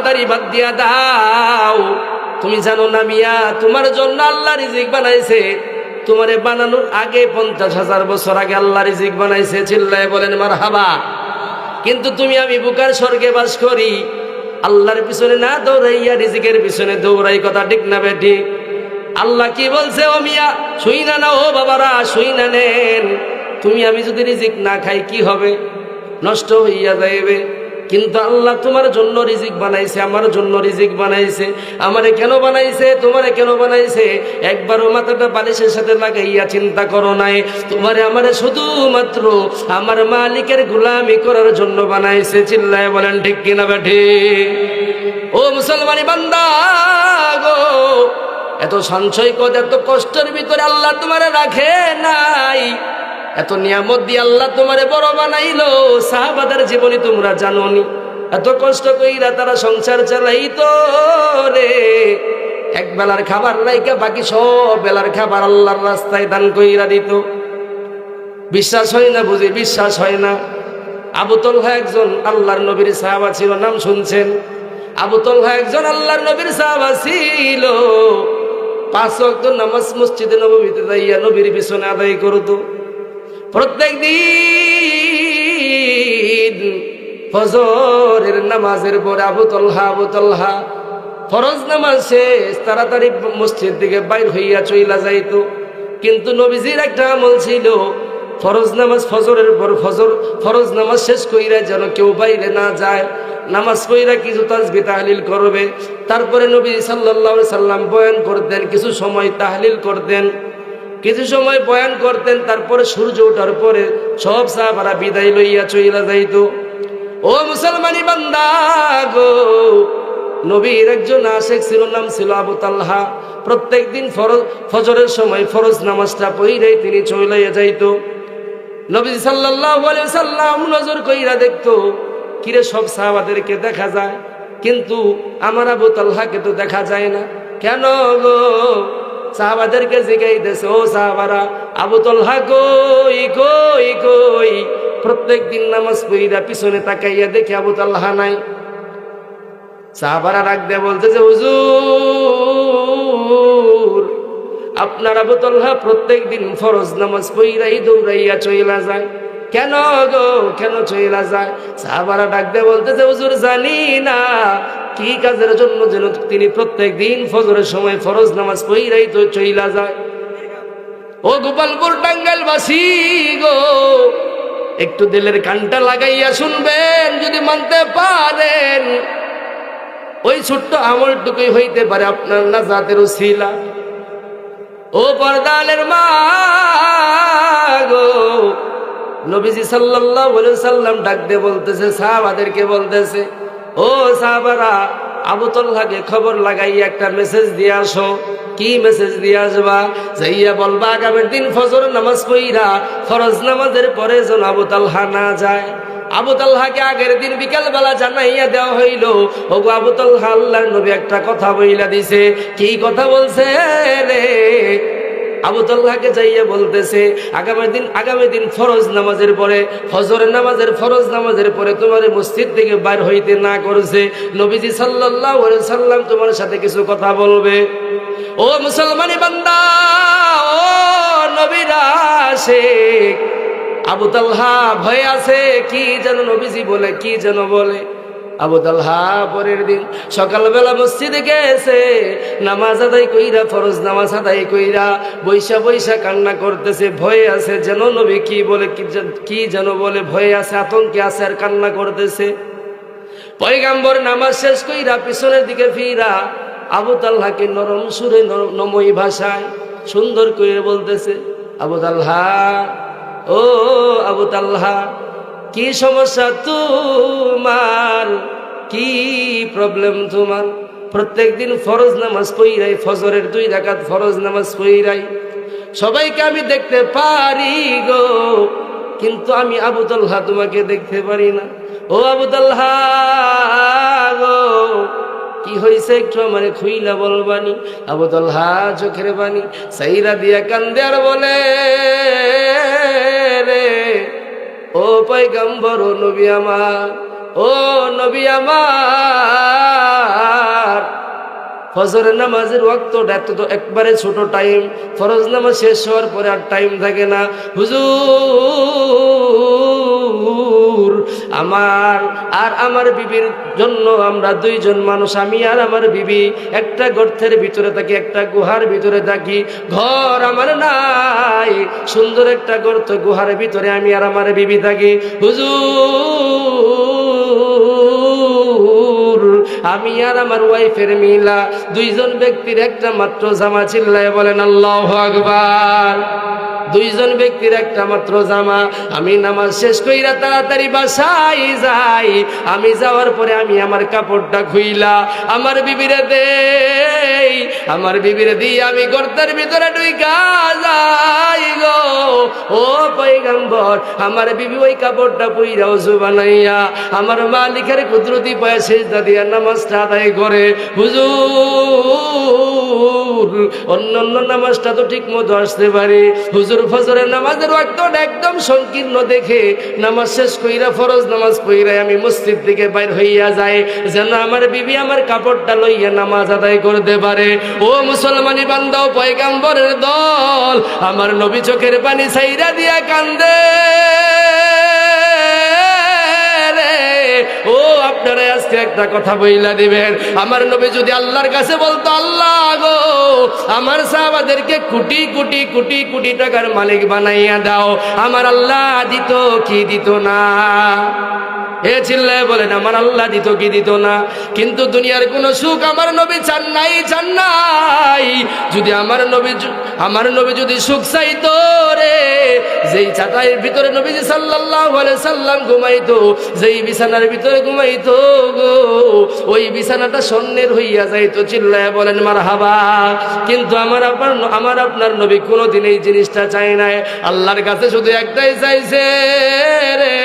তাড়াতাড়ি বাদ দিয়া দাও। তুমি জানো না মিয়া, তোমার জন্য আল্লাহ রিজিক বানাইছে। তোমারে বানানোর আগে 50,000 বছর আগে আল্লাহ রিজিক বানাইছে। চিল্লায় বলেন মারহাবা। কিন্তু তুমি আমি বুকার স্বর্গে বাস করি, আল্লাহর পিছনে না দৌড়াইয়া রিজিকের পিছনে দৌড়াই। কথা ঠিক না বেঠি? আল্লাহ কি বলছে? ও মিয়া শুই না, ও বাবারা শুই না নেন। তুমি আমি যদি রিজিক না খাই কি হবে? নষ্ট হইয়া যাইবে। কিন্তু আল্লাহ তোমার জন্য রিজিক বানাইছে, আমার জন্য রিজিক বানাইছে। আমারে কেন বানাইছে, তোমারে কেন বানাইছে? একবারও মাথাটা বালিশের সাথে লাগাইয়া চিন্তা করো নাই? তোমারে আমারে শুধুমাত্র আমার মালিকের গোলামি করার জন্য বানাইছে। চিল্লায় বলেন ঠিক কিনা বেঠি? ও মুসলমানি বান্দা গো, এত সঞ্চয় কর, এত কষ্টের ভিতরে আল্লাহ তোমারে রাখে নাই। এত নিয়ামত দিয়ে আল্লাহ তোমারে বড় বানাইলো। সাহাবাদের জীবনী তোমরা জানোনি, এত কষ্ট কইরা তারা সংসার চালাইতো রে। এক বেলার খাবার রাইকা বাকি সব বেলার খাবার আল্লাহর রাস্তায় দান কইরা দিত। বিশ্বাস হয় না বুঝি? বিশ্বাস হয় না? আবু তলহা একজন আল্লাহর নবীর সাহাবা ছিল, নাম শুনছেন? আবু তলহা একজন আল্লাহর নবীর সাহাবা ছিল। 5 ওয়াক্ত নামাজ মসজিদে নববীতে যাইয়া নবীর পিছনে আদায় করতো। প্রত্যেক দিন ফজরের নামাজের পরে আবু তলহা ফরজ নামাজ শেষ তাড়াতাড়ি মসজিদ দিকে বাইর হইয়া চইলা যাইতো। কিন্তু নবীজির একটা আমল ছিল, ফরজ নামাজ ফজরের পর ফরজ নামাজ শেষ কইরা যেন কেউ বাইরে না যায়, নামাজ পড়া কিছু তাসবিহ তাহলিল করবে। তারপরে নবী সাল্লাল্লাহু আলাইহি সাল্লাম বয়ান করতেন, কিছু সময় তাহলিল করতেন, কিছু সময় বয়ান করতেন। তারপরে সূর্য ওঠার পরে সব সাহাবারা বিদায় লইয়া চইলা যাইতো। ও মুসলমানি বান্দা গো, নবীর একজন আশিক ছিল, নাম ছিল আবু তালহা। প্রত্যেক দিন ফজরের সময় ফরজ নামাজটা পড়েই তিনি চইলাইয়া যাইতো। নবী সাল্লাল্লাহু আলাইহি সাল্লাম নজর কইরা দেখতো, কিরে সব সাহাবাদেরকে দেখা যায়, কিন্তু আমার আবু তালহাকে তো দেখা যায় না। কেন গো? সাহাবাদেরকে জিগাইতেছে, ও সাহাবারা, আবু তালহা কই কই কই? প্রত্যেক দিন নামাজ পড়িরা পিছনে তাকাইয়া দেখে আবু তালহা নাই। সাহাবারা ডাক দিয়ে বলতেছে, হুজুর আপনার আবু তালহা প্রত্যেক দিন ফরজ নামাজ পড়িরাই দৌড়াইয়া চইলা যায়, কেন গো, কেন চইলা যায়? সাহাবারা ডাক দিয়ে বলতেছে, হুজুর জানি না কি কাজের জন্য যেন তিনি প্রত্যেক দিন ফজরের সময় ফরজ নামাজ পড়িরাই তো চইলা যায়। ও গোপালপুর টাঙ্গাইল বাসী গো, একটু দিলের কানটা লাগাইয়া শুনবেন, যদি মানতে পারেন ওই ছোট্ট আমলটুকুই হইতে পারে আপনার নাজাতের উসিলা। ও পর্দালের মা গো, নবীজি সাল্লাল্লাহু আলাইহি সাল্লাম ডাক দিয়ে বলতেছে, সাহাবাদেরকে বলতেছে, ও সাহাবারা, আবু তালহাকে খবর লাগাইয়া একটা মেসেজ দিয়ে আসো। কি মেসেজ দিয়ে আসবা? যাইয়া বলবা আগামীর দিন ফজর নামাজ পড়িরা ফরজ নামাজের পরে যেন আবু তালহা না যায়। আবু তালহাকে আগের দিন বিকাল বেলা জানাইয়া দেওয়া হইল, ওগো আবু তালহা, আল্লাহর নবী একটা কথা বইলা দিছে। কি কথা বলছে রে? আবু তালহাকে যাইয়া বলতেছে, আগামী দিন ফরজ নামাজের পরে, ফজরের নামাজের ফরজ নামাজের পরে তোমার মসজিদ থেকে বাইর হইতে না করেছে। নবীজি সাল্লাল্লাহু আলাইহি সাল্লাম তোমার সাথে কিছু কথা বলবে। ও মুসলমানি বান্দা, ও নবীর আশিক, আবু তালহা ভয় আছে, কি যেন নবীজি বলে, কি যেন বলে। আবু তালহা পরের দিন সকালবেলা মসজিদে গেছে, নামাজ আদায় কইরা, ফরজ নামাজ আদায় কইরা বৈশা বৈশা কান্না করতেছে। ভয়ে আছে যেন নবী কি বলে, কি যেন বলে, ভয়ে আছে, আতঙ্কে আছে, আর কান্না করতেছে। পয়গাম্বর নামাজ শেষ কইরা পিছনের দিকে ফিরা আবু তালহাকে নরম সুরে, নমই ভাষায় সুন্দর করে বলতেছে, আবু তালহা, ও আবু তালহা, কি সমস্যা তোমার, কি প্রবলেম তোমার? প্রত্যেক দিন ফরজ নামাজ পড়িরাই, ফজরের 2 রাকাত ফরজ নামাজ পড়িরাই, সবাইকে আমি দেখতে পারি গো, কিন্তু আমি আবু তালহা তোমাকে দেখতে পারি না। ও আবু তালহা গো, কি হয়েছে একটু আমারে খুইলা বলবানি? আবু তালহা চোখের পানি সাইরা দিয়া কান্দে আর বলে, রে ও পয়গম্বর, ও নবী আমার, ও নবী আমার, ফজরের নামাজের ওয়াক্তটা তো একবারে ছোট টাইম, ফরজ নামাজ শেষ হওয়ার পরে আর টাইম থাকে না। হুজুর, আমার আর আমার বিবির জন্য আমরা দুইজন মানুষ, আমি আর আমার বিবি একটা গর্তের ভিতরে থাকি, একটা গুহার ভিতরে থাকি। ঘর আমার নাই, সুন্দর একটা গর্ত, গুহার ভিতরে আমি আর আমার বিবি থাকি। হুজুর, আমি আর আমার ওয়াইফের মিলা দুইজন ব্যক্তির একটা মাত্র জামা, চিল্লায় বলেন আল্লাহু আকবার। দুইজন ব্যক্তির একটা মাত্র জামা। আমি নামাজ শেষ কইরা তাড়াতাড়ি বাসায় যাই। আমি যাওয়ার পরে আমি আমার কাপড়টা খুইলা আমার বিবিরে দেই, আমার বিবিরে দিই আমি গর্তের ভিতরে ঢুইকা যাই গো। ও পয়গম্বর, আমার বিবি ওই কাপড়টা পইরা ওযু বানাইয়া আমার মালিকের কুদরতি পায়ে সিজদা দিয়া নামাজটা আদায় করে। হুজুর, অন্য নামাজটা তো ঠিক মতো আসতে পারে, হুজুর ফজরের নামাজের ওয়াক্তটা একদম সংকীর্ণ দেখে নামাজ শেষ কইরা ফরজ নামাজ পড়িরা আমি মসজিদ থেকে বাইর হইয়া যায়, যেন আমার বিবি আমার কাপড়টা লইয়া নামাজ আদায় করতে পারে। ও মুসলমানি বান্দা ও পয়গম্বরের দল, আমার নবী চোখের পানি ছাইরা দিয়া কান্দে। ও আপনারা আজকে একটা কথা বইলা দিবেন, আমার নবী যদি আল্লাহর কাছে বলতো, আল্লাহ গো আমার সাহাবাদেরকে কোটি কোটি কোটি কোটি টাকার মালিক বানাইয়া দাও, আমার আল্লাহ দিত কি দিত না? এ চিল্লায় বলেন আমার আল্লাহ দিত কি দিত না? কিন্তু দুনিয়ার কোন সুখ আমার নবী চান নাই, চান নাই। যদি আমার নবী যদি সুখ চাইতো রে, যেই ছাতার ভিতরে নবীজি সাল্লাল্লাহু আলাইহি সাল্লাম ঘুমাইতো, যেই বিছানার ভিতরে ঘুমাইতো গো, ওই বিছানাটা স্বর্ণের হইয়া যাইতো, চিল্লায় বলেন মারহাবা। কিন্তু আমার আপনার নবী কোনোদিন এই জিনিসটা চাই নাই, আল্লাহর কাছে শুধু একটাই চাইছে রে।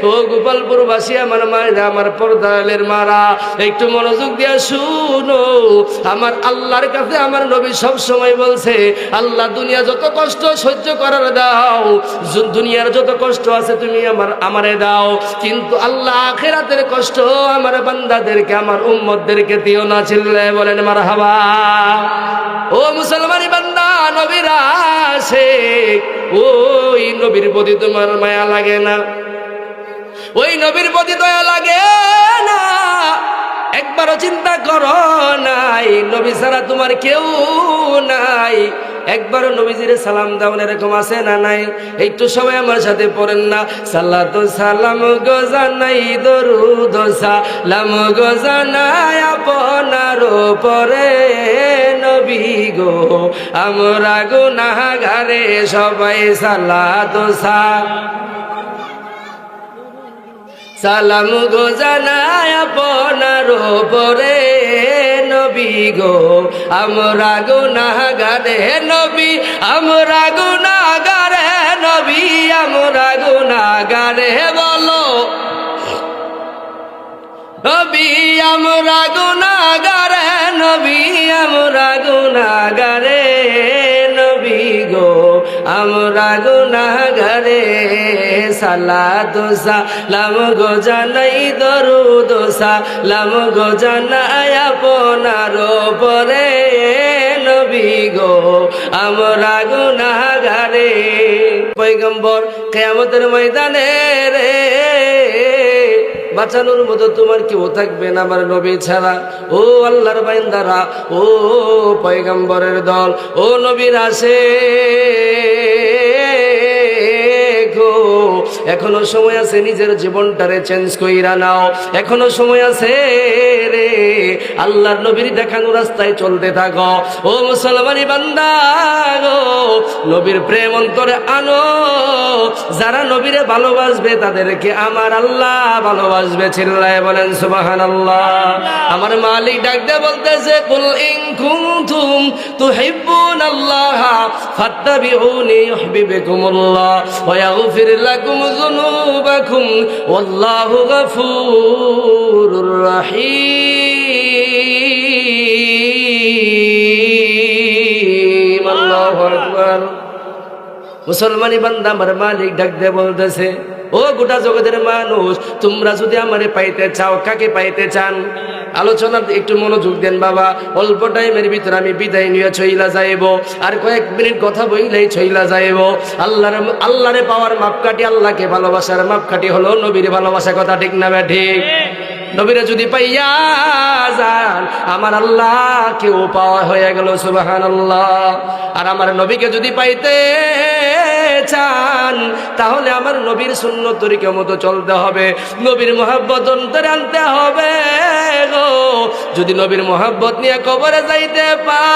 ও গোপালপুরবাসী আমার মায়েরা, আমার পর্দালের মারা, একটু মনোযোগ দিয়া শুনো। আমার আল্লাহর কাছে আমার নবী সব সময় বলছে, আল্লাহ দুনিয়া যত কষ্ট সহ্য করার দাও, দুনিয়ার যত কষ্ট আছে তুমি আমারে দাও, কিন্তু আল্লাহ আখিরাতের কষ্ট আমার বান্দাদেরকে, আমার উম্মতদেরকে দিও না। চিল্লায় বলেন মারহাবা। ও মুসলমানি বান্দা, নবীর আশিক, ওই নবীর প্রতি তোমার মায়া লাগে না? ওই নবীর প্রতি দয়া লাগে না? একবারও চিন্তা করো নাই নবী ছাড়া তোমার কেউ নাই? একবারও নবীজিরে সালাম দাও এরকম আছে না নাই? একটু সবাই আমার সাথে পড়েন না, সালাতু সালাম গো জানাই, দরুদ সালাম গো জানাই আপনার উপরে নবী গো, আমরা গুনাহগারে সবাই সালাতু সালাম গো জানাই আপনার উপরে নবী গো, আমরা গুনাহগারে নবী, আমরা গুনাহগারে নবী, আমরা গুনাহগারে বলো নবী, আমরা গুনাহগারে নবী, আমরা গুনাহগারে নবী গো, আমরা গুনাহগারে সালাতু সালাম গো জানাই, দরুদ সালাম গো জানাই আপনার উপরে নবী গো, আমরা গুনাহগারে। পয়গম্বর কিয়ামতের ময়দানে রে বাঁচানোর মতো তোমার কেউ থাকবে না আমার নবী ছাড়া। ও আল্লাহর বান্দারা, ও পয়গম্বরের দল, ও নবীর আসে গো, এখনো সময় আছে, নিজের জীবনটারে চেঞ্জ কইরা নাও, এখনো সময় আছে রে। আল্লাহর নবীর দেখানো রাস্তায় চলতে থাকো। ও মুসলমানি বান্দা গো, নবীর প্রেম অন্তরে আনো। যারা নবীরে ভালোবাসবে তাদেরকে আমার আল্লাহ ভালোবাসবে। চিল্লায় বলেন সুবহানাল্লাহ। আমার মালিক ডাকতে বলতেছে, কুল ইন কুনতুম তুহিব্বুনাল্লাহ ফাত্তাবিউনি ইউহিব্বুকুমুল্লাহ ওয়া ইয়াগফির লাকুম যুনুবাকুম ওয়াল্লাহু গফুরুর রহিম। আল্লাহু আকবার। মুসলমানি বান্দা আমার মালিক ডাকতে বলতেছে, ও গোটা জগতের মানুষ, তোমরা যদি আমারে পাইতে চাও, কাকে পাইতে চান? আলোচনা একটু মনোযোগ দেন বাবা। অল্প টাইমের ভিতরে আমি বিদায় নিয়ে চইলা যাইব, আর কয়েক মিনিট কথা বইলেই চইলা যাইব। আল্লাহরে পাওয়ার মাপকাঠি, আল্লাহকে ভালোবাসার মাপকাঠি হলো নবীর ভালোবাসা। কথা ঠিক না ঠিক? নবীরে যদি পাইয়া যান, আমার আল্লাহ কেউ পাওয়া হয়ে গেল। সুবহানাল্লাহ। আর আমার নবীকে যদি পাইতে চান, তাহলে আমার নবীর সুন্নত তরিকা মতো চলতে হবে, নবীর মহব্বত অন্তরে আনতে হবে গো। যদি নবীর মহব্বত নিয়ে কবরে যাইতে পারেন,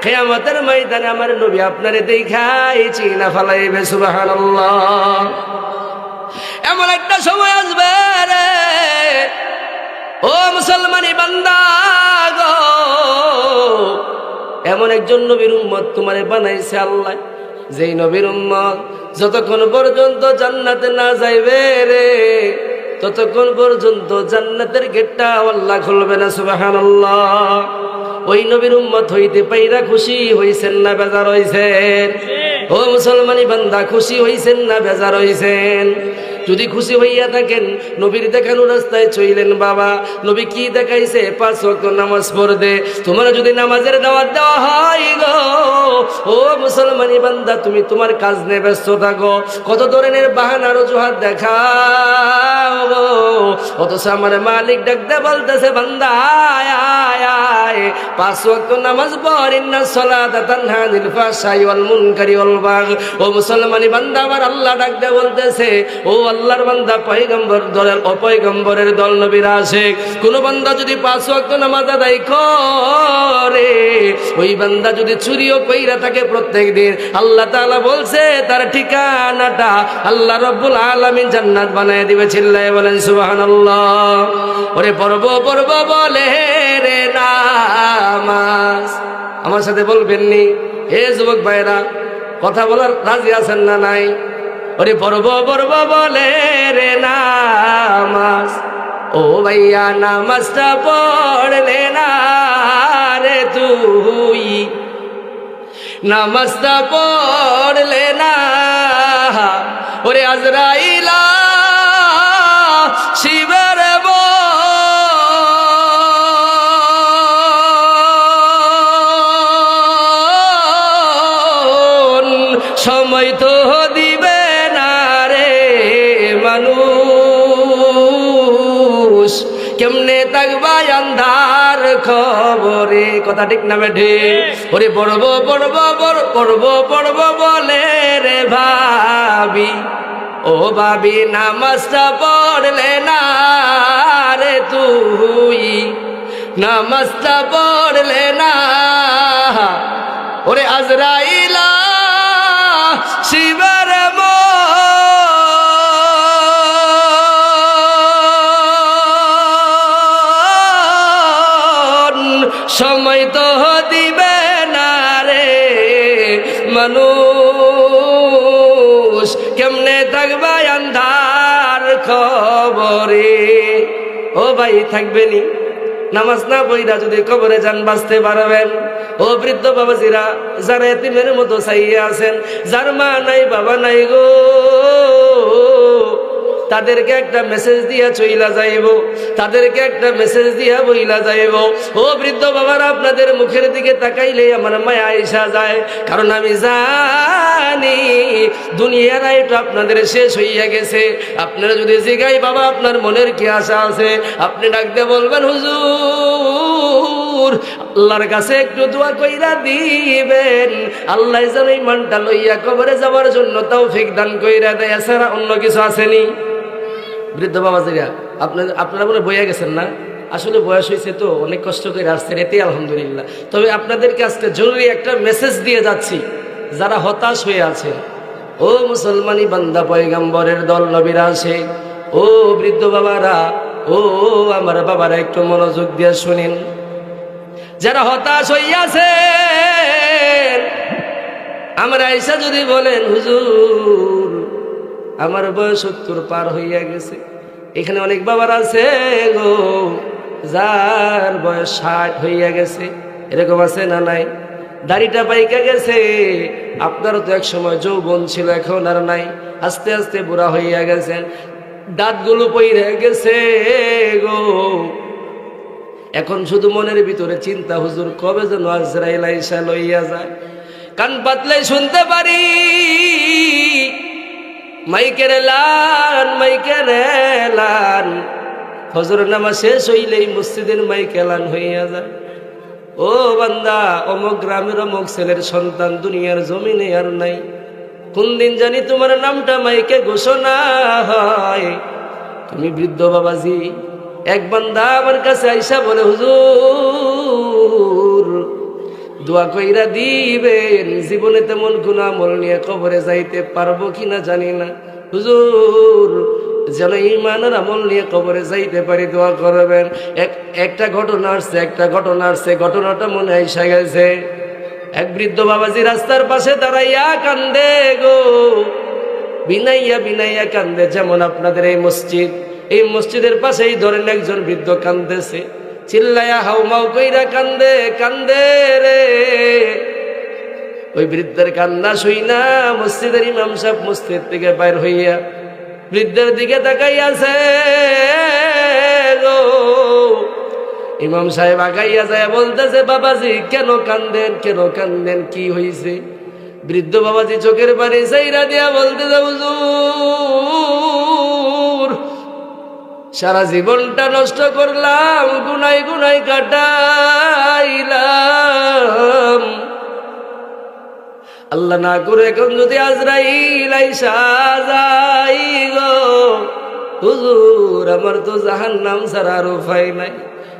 কিয়ামতের ময়দানে আমার নবী আপনারে দেখাই চিনা ফালাইবে। সুবহানাল্লাহ। এমন একটা সময় আসবে রে ও মুসলমানি বান্দা গো, এমন একজন নবীর উম্মত তোমারে বানাইছে আল্লাহ, যেই নবীর উম্মত যতক্ষণ পর্যন্ত জান্নাতে না যাইবে রে, ততক্ষণ পর্যন্ত জান্নাতের গেটটা আল্লাহ খুলবে না। সুবহানাল্লাহ। ওই নবীর উম্মত হইতে পাইরা খুশি হইছেন না বেজার হইছেন? ও মুসলমানি বান্দা, খুশি হইছেন না বেজার হইছেন? যদি খুশি হইয়া থাকেন, নবীর দেখানো রাস্তায় চইলেন বাবা। নবী কি দেখাইছে? 5 ওয়াক্ত নামাজ পড়তে। তোমার যদি নামাজের দাওয়াত দেওয়া হয় গো, ও মুসলমানি বান্দা, তুমি তোমার কাজ নিয়ে ব্যস্ত থাকো, কত ধরনের বাহানার অজুহাত দেখাও গো। অথচ আমার মালিক ডাকতে বলতেছে, বান্দা আয় আয় আয়, 5 ওয়াক্ত নামাজ পড়, ইন্নাস সালাতা তানহা আনিল ফাহশাই ওয়াল মুনকারি ওয়াল বাগয়। ও মুসলমানি বান্দা, আমার আল্লাহ ডাকতে বলতেছে, ও আল্লাহর বান্দা, পয়গম্বর দলের অপয়গম্বরের দল নবীর আশিক, কোন বান্দা যদি 5 ওয়াক্ত নামাজ আদায় করে, ওই বান্দা যদি চুরিও কইরা থাকে প্রত্যেক দিন, আল্লাহ তাআলা বলছে তার ঠিকানাটা আল্লাহ রাব্বুল আলামিন জান্নাত বানায় দিবে। চিল্লায়ে বলেন সুবহানাল্লাহ। ওরে পড়ব পড়ব বলে রে নামাজ, আমার সাথে বলবেন নি? হে যুবক ভাইরা, কথা বলার রাজি আছেন না নাই? ওরে পড়ব পড়ব বলে রে নামাজ, ও ভাইয়া নামাজটা পড়লে না রে তুই, নামাজটা পড়লে না, ওরে আজরাইলা শিবের সময় তো দিবে না রে মানুষ, কেমনে থাকবা আন্ধার খবরে। কথা ঠিক না বেঠে? ওরে পড়ব পড়ব পড়ব পড়ব বলে রে ভাবি, ও ভাবি নামাজটা পড়লে না রে তুই, নামাজটা পড়লে না, ওরে আজরাইলা শিবের সময় তো দিবে না রে মানুষ, কেমনে থাকবা আন্ধার খবরে। ও ভাই, থাকবেনি? নামাজ না পড়া যদি কবরে যান, বাঁচতে পারবেন? ও বৃদ্ধ বাবাজিরা, যারা এতিমের মতো চাইয়া আছেন, যার মা নাই বাবা নাই গো, তাদেরকে একটা মেসেজ দিয়া চইলা যাইব, তাদেরকে একটা মেসেজ দিয়া বইলা যাইব, ও বৃদ্ধ বাবারা, আপনাদের মুখের দিকে তাকাইলে আমার মায়া আইসা যায়। কারণ আমি জানি দুনিয়ার আয়টা আপনাদের শেষ হইয়া গেছে। আপনারা যদি জিগাই, বাবা আপনার মনের কি আশা আছে, আপনি ডাকতে বলবেন, হুজুর আল্লাহর কাছে একটু দোয়া কইরা দিবেন, আল্লাহ যেন ইমানটা লইয়া কবরে যাওয়ার জন্য তৌফিক দান কইরা দেয়। এছাড়া অন্য কিছু আসেনি? বৃদ্ধ বাবাজিরা, আপনারা বলে বইয়া গেছেন না? আসলে বয়স হয়েছে তো, অনেক কষ্ট করে আসছেন, এতেই আলহামদুলিল্লাহ। তবে আপনাদেরকে আজকে জরুরি একটা মেসেজ দিয়ে যাচ্ছি, যারা হতাশ হয়ে আছে, ও মুসলমানি বান্দা, পয়গম্বরের দল নবীর আশিক, ও বৃদ্ধ বাবারা, ও আমার বাবারা, একটু মনোযোগ দিয়ে শুনেন। যারা হতাশ হইয়াছে, আমরা আয়েশা যদি বলেন, হুজুর আমার বয়স 70 পার হইয়া গেছে, এখানে অনেক বাবার আছে গো যার বয়স 60 হইয়া গেছে, এরকম আছে না নাই? দাড়িটা পাইকা গেছে। আপনারও তো এক সময় যৌবন ছিল, এখন আর নাই, আস্তে আস্তে বুড়া হইয়া গেছেন, দাঁতগুলো পইরা গেছে গো। এখন শুধু মনের ভিতরে চিন্তা, হুজুর কবে যেন আজরাইল আইসা লইয়া যায়। কান পাতলে শুনতে পারি মাইকের এলান, মাইকের এলান। ফজর নামাজ শেষ হইলেই মসজিদের মাইক এলান হইয়া যায়, ও বান্দা অমুক গ্রামের অমুক ছেলের সন্তান দুনিয়ার জমিনে আর নাই, কোন দিন জানি তোমার নামটা মাইকে ঘোষণা হয়। তুমি বৃদ্ধ বাবাজি। এক বান্দা আমার কাছে আইসা বলে, হুজুর দোয়া কইরা দিবেন, জীবনে তেমন কোন আমল নিয়ে কবরে যাইতে পারবো কিনা জানি না, হুজুর যেন ঈমানের আমল নিয়ে কবরে যাইতে পারি, দোয়া করবেন। একটা ঘটনা আসছে, ঘটনাটা মনে আইসা গেছে। এক বৃদ্ধ বাবাজি রাস্তার পাশে দাঁড়াইয়া কান্দে গো, বিনাইয়া বিনাইয়া কান্দে। যেমন আপনাদের এই মসজিদের পাশেই ধরেন একজন বৃদ্ধ কান্দেছে, চিল্লায়া হাউমাউ কইরা কান্দে কান্দে রে। ওই বৃদ্ধের কান্না শুইনা মসজিদের ইমাম সাহেব মসজিদ থেকে বাইর হইয়া বৃদ্ধের দিকে তাকাইয়াছে গো। ইমাম সাহেব আগাইয়া যায় বলতেছে, বাবাজি কেন কান্দেন, কেন কান্দেন, কি হইছে? বৃদ্ধ বাবাজি চোখের পানি চাইরা দিয়া বলতেছে, হুজুর সারা জীবনটা নষ্ট করলাম, গুনাই গুনাই কাটাইলাম, আল্লাহ না করে এখন যদি আজরাইল আইসা যাই গো, হুজুর আমার তো জাহান্নাম ছাড়া আর উপায় নাই,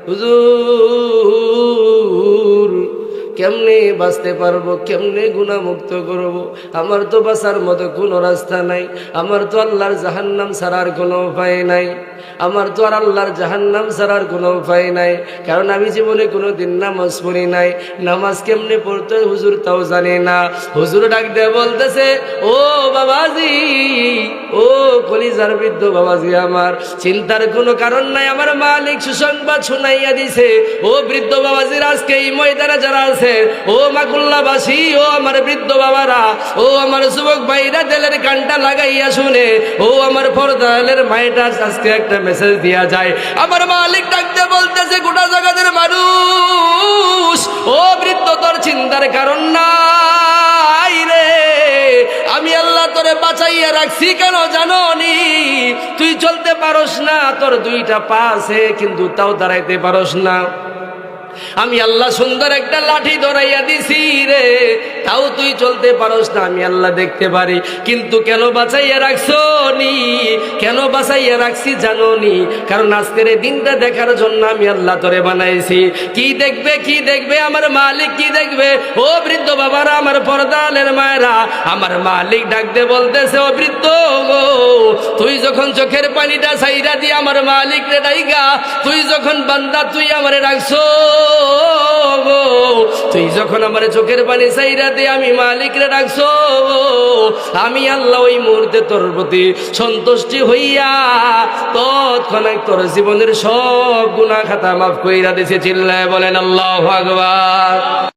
হুজুর কেমনে বাঁচতে পারবো, কেমনে গুনাহমুক্ত করবো? আমার তো বাঁচার মতো কোনো রাস্তা নাই, আমার তো আল্লাহর জাহান্নাম ছাড়ার কোনো উপায় নাই, আমার তো আর আল্লাহর জাহান্নাম ছাড়ার কোনো উপায় নাই, কারণ আমি জীবনে কোনো দিন নামাজ পড়ি নাই, নামাজ কেমনে পড়তে হুজুর তাও জানি না। হুজুর ডাক দিয়ে বলতেছে, ও বাবাজি, ও কলিজার বৃদ্ধ বাবাজি আমার, চিন্তার কোনো কারণ নাই, আমার মালিক সুসংবাদ শুনাইয়া দিছে। ও বৃদ্ধ বাবাজির আজকে এই ময়দানে যারা আছে, ও মাকুল্লাবাসী, ও আমার বৃদ্ধ বাবারা, ও আমার যুবক ভাইরা, দিলের কানটা লাগাইয়া শুনে, ও আমার পর্দালের মায়েরা, আজকে একটা মেসেজ দিয়া যায়। আমার মালিক ডাকতে বলতেছে, গোটা জগতের মানুষ, ও বৃদ্ধ তোর চিন্তার কারণ নাই রে, আমি আল্লাহ তোরে বাঁচাইয়া রাখছি, কেন জানো নি? তুই চলতে পারস না, তোর দুইটা পা আছে কিন্তু তাও দাঁড়াইতে পারস না, আমি আল্লাহ সুন্দর একটা লাঠি ধরাইয়া দিছি রে, তাও তুই চলতে পারস না, আমি আল্লাহ দেখতে পারি, কিন্তু কেন বাঁচাইয়া রাখছো নি? কেন বাঁচাইয়া রাখছি জানো নি? কারণ আজকের এই দিনটা দেখার জন্য আমি আল্লাহ তোরে বানাইছি। কি দেখবে, কি দেখবে আমার মালিক, কি দেখবে? ও বৃদ্ধ বাবারা, আমার পর্দালের মায়েরা, আমার মালিক ডাকতে বলতেছে, ও বৃদ্ধ গো, তুই যখন চোখের পানিটা ছাইরা দিয়ে আমার মালিক রে ডাইগা, তুই যখন বান্দা তুই আমারে রাখছো গো, তুই যখন আমার চোখের পানি চাইরা দিয়ে আমি মালিকরে ডাকছো, আমি আল্লাহ ওই মুহূর্তে তোর প্রতি সন্তুষ্টি হইয়া তৎক্ষণাৎ তোর জীবনের সব গুনাহ খাতা মাফ কইরা দিছে। চিল্লায় বলেন আল্লাহু আকবার।